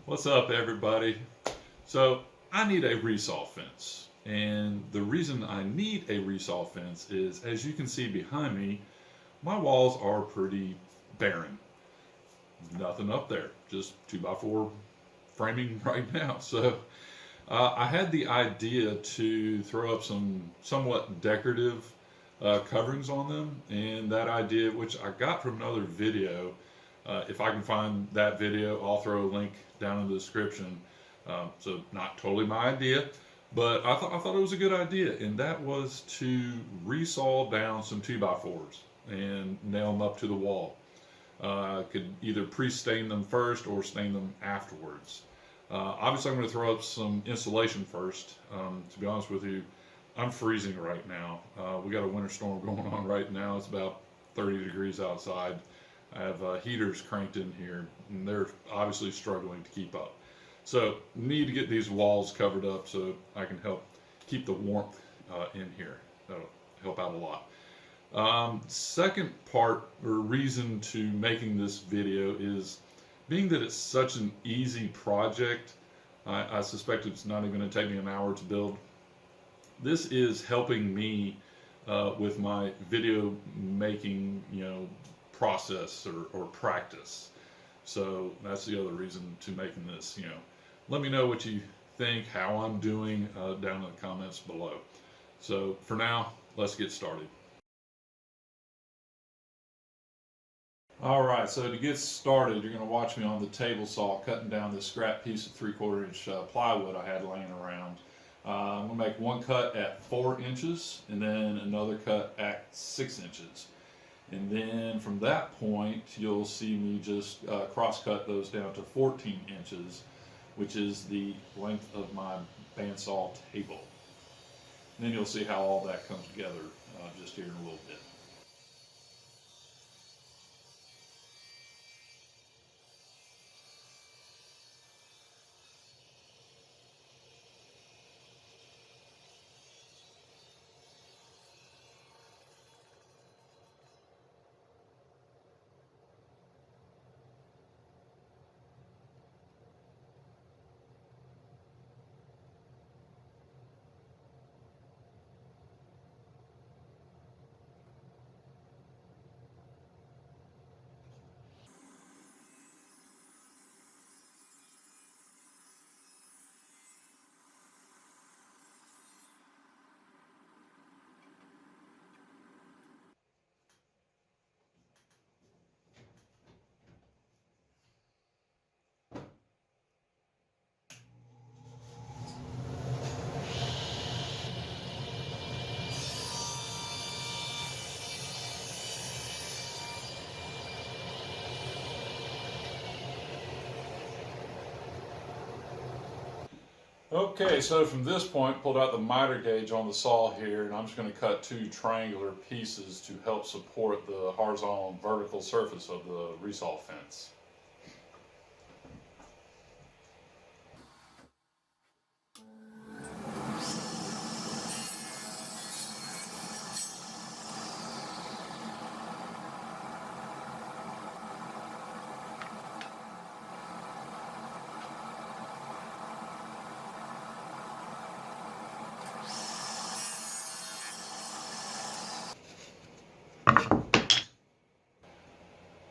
What's up, everybody? So, I need a resaw fence. And the reason I need a resaw fence is, as you can see behind me, my walls are pretty barren. Nothing up there, just 2x4 framing right now. So, I had the idea to throw up some somewhat decorative coverings on them, and that idea, which I got from another video, if I can find that video, I'll throw a link down in the description. So not totally my idea, but I thought it was a good idea, and that was to resaw down some 2x4s and nail them up to the wall. I could either pre-stain them first or stain them afterwards. Obviously, I'm going to throw up some insulation first. To be honest with you, I'm freezing right now. We got a winter storm going on right now. It's about 30 degrees outside. I have heaters cranked in here, and they're obviously struggling to keep up. So need to get these walls covered up so I can help keep the warmth in here. That'll help out a lot. Second part or reason to making this video is being that it's such an easy project. I suspect it's not even going to take me an hour to build. This is helping me with my video making, process or practice. So that's the other reason to making this. Let me know what you think, how I'm doing down in the comments below. So for now, let's get started. All right, so to get started, you're going to watch me on the table saw cutting down this scrap piece of 3/4 inch plywood I had laying around. I'm going to make one cut at 4 inches and then another cut at 6 inches. And then from that point, you'll see me just cross cut those down to 14 inches, which is the length of my bandsaw table. And then you'll see how all that comes together just here in a little bit. Okay, so from this point, pulled out the miter gauge on the saw here, and I'm just going to cut 2 triangular pieces to help support the horizontal and vertical surface of the resaw fence.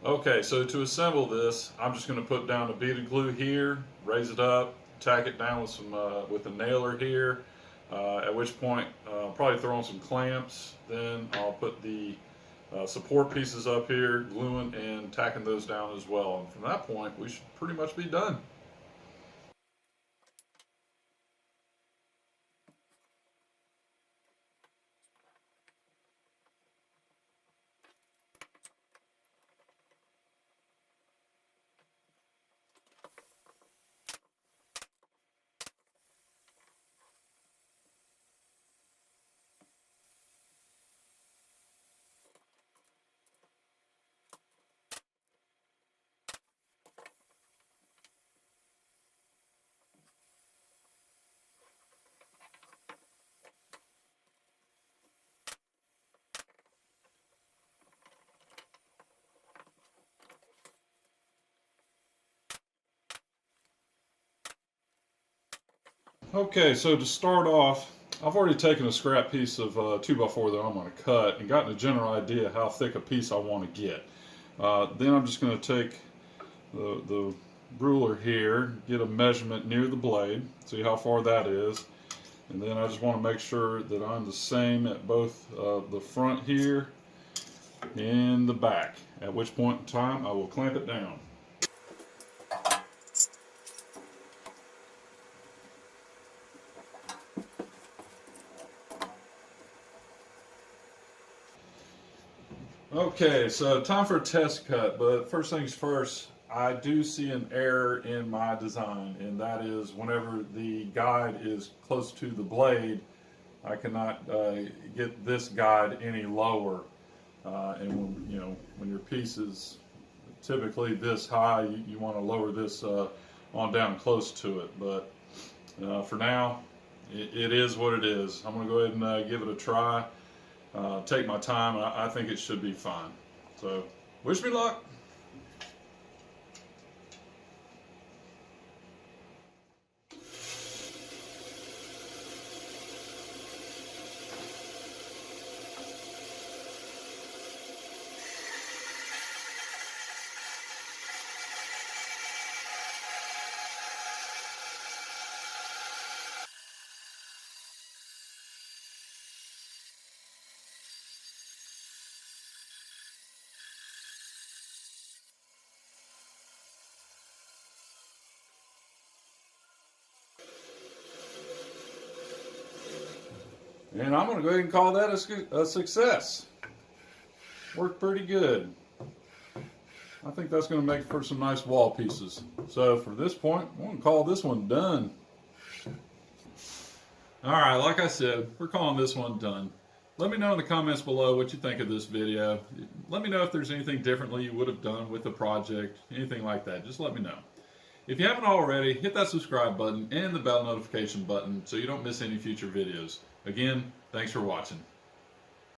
Okay, so to assemble this, I'm just going to put down a bead of glue here, raise it up, tack it down with some with a nailer here. At which point, I'll probably throw on some clamps. Then I'll put the support pieces up here, gluing and tacking those down as well. And from that point, we should pretty much be done. Okay, so to start off, I've already taken a scrap piece of 2x4 that I'm going to cut and gotten a general idea how thick a piece I want to get. Then I'm just going to take the ruler here, get a measurement near the blade, see how far that is, and then I just want to make sure that I'm the same at both the front here and the back, at which point in time I will clamp it down. Okay, so time for a test cut, but first things first, I do see an error in my design, and that is whenever the guide is close to the blade, I cannot get this guide any lower. And when your piece is typically this high, you want to lower this on down close to it. But for now, it is what it is. I'm going to go ahead and give it a try. Take my time, and I think it should be fine. So, wish me luck. And I'm going to go ahead and call that a success. Worked pretty good. I think that's going to make for some nice wall pieces. So for this point, I'm going to call this one done. Alright, like I said, we're calling this one done. Let me know in the comments below what you think of this video. Let me know if there's anything differently you would have done with the project, anything like that. Just let me know. If you haven't already, hit that subscribe button and the bell notification button so you don't miss any future videos. Again, thanks for watching.